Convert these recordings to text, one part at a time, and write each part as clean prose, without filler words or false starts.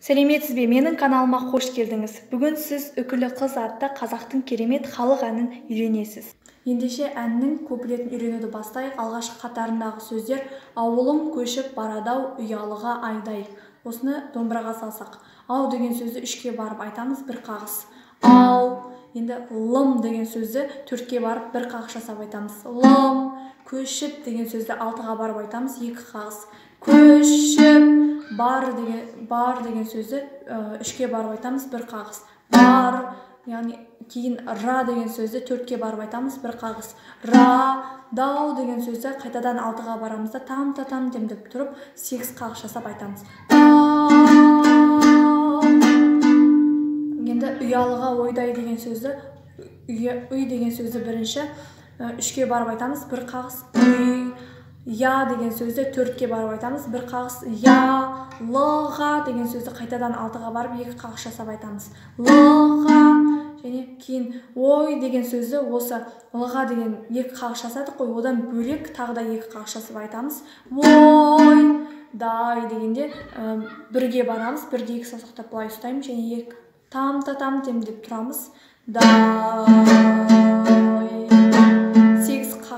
Сәлеметсіз бе? Менің каналыма қош келдіңіз. Бүгін сіз «Үкілі қыз» атты қазақтың керемет халық әнін үйренесіз. Ендеше әннің куплетін үйренуді бастайық. Алғашқы қатарындағы сөздер: ауылым көшіп барадау, ұялыға айдай. Осыны домбыраға салсақ, ау деген сөзді үшке барып айтамыз, бір қағыс. Ау. Енді лым деген сөзді төртке барып бір қағыс жасап айтамыз. Лым. Көшіп деген сөзді алтыға барып айтамыз, екі қағыс. Көшіп. Бар деген сөзді үшке барып айтамыз, бір қағыс. Бар. Яғни кейін ра деген сөзді төртке барып айтамыз, бір қағыс. Ра. Дау деген сөзді қайтадан алтыға барамыз да там-та-там демдеп тұрып, сегіз қағыс жасап айтамыз. Енді ұялыға ойдай деген сөзді, үй деген сөзді бірінші үшке барып айтамыз, бір қағыс. Үй. Я деген сөзді төртке барып айтамыз, бір қағыс. Я. Лыға деген сөзді қайтадан алтыға барып екі қағыс жасап айтамыз. Лыға. Және кейін ой деген сөзді осы лыға деген екі қағыс жасадық қой, одан бөлек тағы да екі қағыс жасап айтамыз. Ой. Дай дегенде бірге барамыз, бірде екі саусақтап былай ұстаймыз, және екі там-та-там демдеп тұрамыз.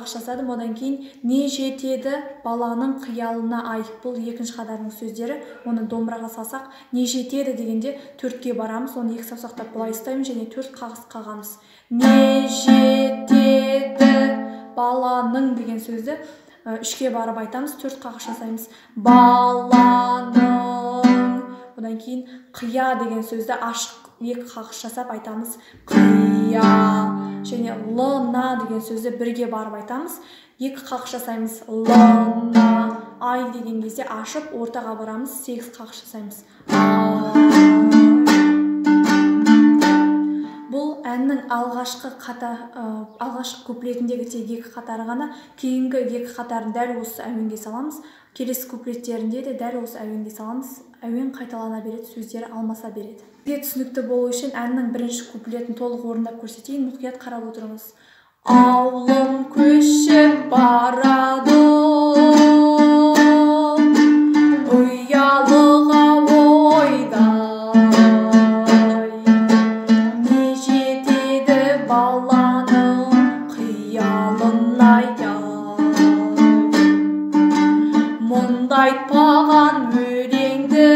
Жасадым. Одан кейін не жетеді баланың қиялына ай. Бұл екінші қатардың сөздері. Оны домбыраға салсақ, не жетеді дегенде төртке барамыз, оны екі саусақтап былай ұстаймыз және төрт қағыс қағамыз. Не жетеді баланың деген сөзді үшке барып айтамыз, төрт қағыс жасаймыз. Баланың. Одан кейін қия деген сөзді ашық екі қағыс жасап айтамыз. Қия. Және лына деген сөзді бірге барып айтамыз, екі қағыс жасаймыз. Лына. Ай деген кезде ашып, ортаға барамыз, сегіз қағыс жасаймыз. Бұл әннің алғашқы куплетіндегі тек екі қатары ғана. Кейінгі екі қатарын дәл осы әуенге саламыз. Келесі куплеттерінде де дәл осы әуенге саламыз. Әуен қайталана береді, сөздері алмаса береді. Бізге түсінікті болу үшін әннің бірінші куплетін толық орындап көрсетейін, мұқият қарап отырыңыз. Ауылым көшіп барады, ұялыға ойдай. Не жетеді баланың қиялын айдай. Мұнда айтпаған өлеңді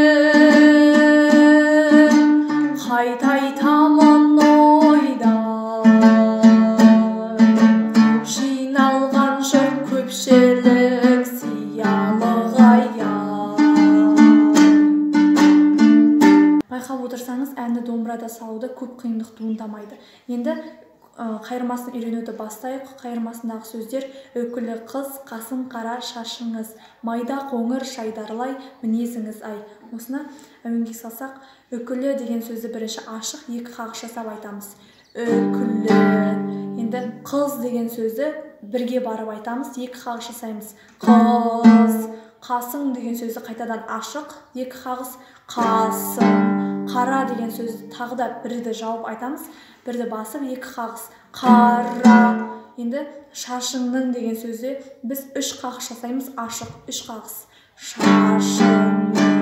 қайта айтамын ойдай. Жиналған жұрт көпшілік сиялыға ай. Байқап отырсаңыз, әнді домбырада салуда көп қиындық туындамайды. Енді қайырмасын үйренуді бастайық. Қайырмасындағы сөздер: үкілі қыз, қасың қара шашыңыз, майда қоңыр шайдарлай мінезіңіз ай. Осыны әуенге салсақ, үкілі деген сөзді бірінші ашық, екі қағыс жасап айтамыз. Үкілі. Енді қыз деген сөзді бірге барып айтамыз, екі қағыс жасаймыз. Қыз. Қасың деген сөзді қайтадан ашық, екі қағыс. Қасың. Қара деген сөзді тағы да бірді жауып айтамыз, бірді басып, екі қағыс. Қара. Енді шашыңның деген сөзді біз үш қағыс жасаймыз, ашық, үш қағыс. Шашыңның.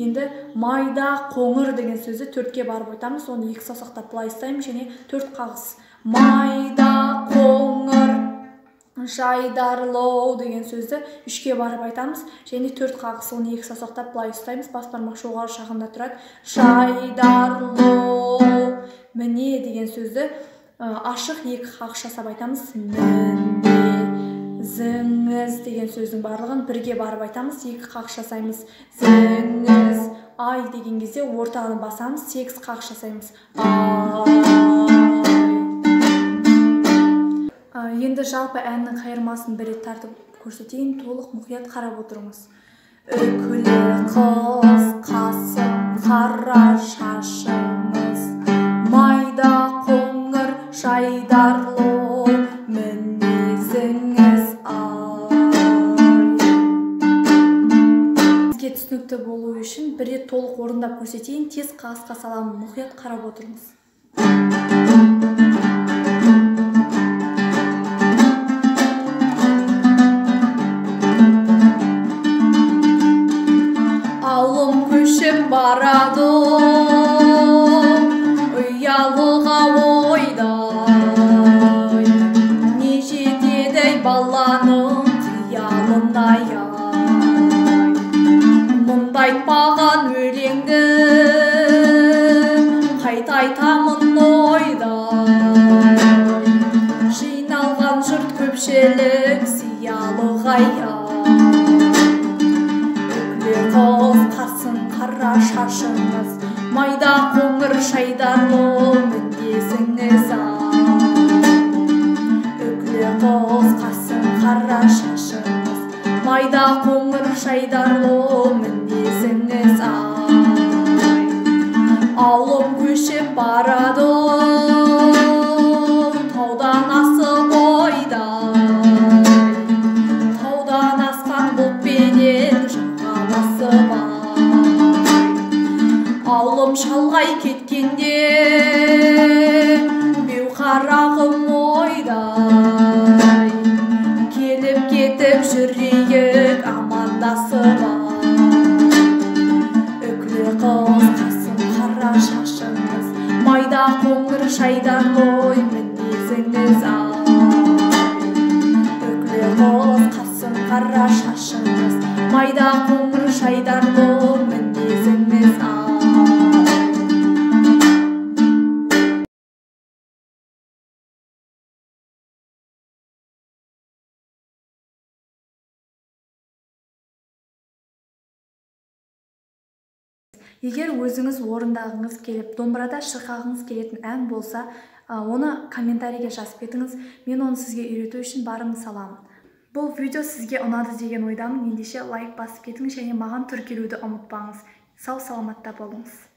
Енді майда қоңыр деген сөзді төртке барып айтамыз, оны екі саусақтап былай ұстаймыз және төрт қағыс. Майда қоңыр шайдарлау деген сөзді үшке барып айтамыз және төрт қағыс, оны екі саусақтап былай ұстаймыз, бас бармақ жоғары жағында тұрады. Шайдарлау. Міне деген сөзді ашық екі қағыс жасап айтамыз. Зіңіз деген сөздің барлығын бірге барып айтамыз, екі қағыс жасаймыз. Зіңіз. Ай деген кезде ортаны басамыз, сегіз қағыс жасаймыз. Енді жалпы әннің қайырмасын бір рет тартып көрсетейін, толық мұқият қарап отырыңыз. Үкілі қыз, қасың қара шашыңыз, майда қоңыр шайдарлы мінезіңіз ай. Бізге түсінікті болу үшін бір рет толық орындап көрсетейін, тез қағысқа саламын, мұқият қарап отырыңыз. Ауылым көшіп шағымдай мұнда айтпаған өлеңді қайта айтамын ойда жиналған жұрт көпшілік сиялы қыз қасың қара шашыңыз майда қоңыр шайдарлы мінезіңіз үкілі қыз қасың қара шашыңыз майда қоңыр шайдарлы мінезіңіз ауылым көшіп барады таудан асып таудан асқан бұлтпенен ауылым шалғай кеткенде беу қарағым ойдай келіп кетіп жүрейік амандасып үкілі қыз қасың қара шашыңыз майда қоңыр шайдарлы мінезіңіз үкілі қыз қасың қара шашыңыз майда қоңыр шайдарлы мінезіңіз Егер өзіңіз орындағыңыз келіп, домбырада шырқағыңыз келетін ән болса, оны комментарийге жазып кетіңіз. Мен оны сізге үйрету үшін барымды саламын. Бұл видео сізге ұнады деген ойдамын. Ендеше лайк басып кетіңіз және маған тіркелуді ұмытпаңыз. Сау саламатта болыңыз.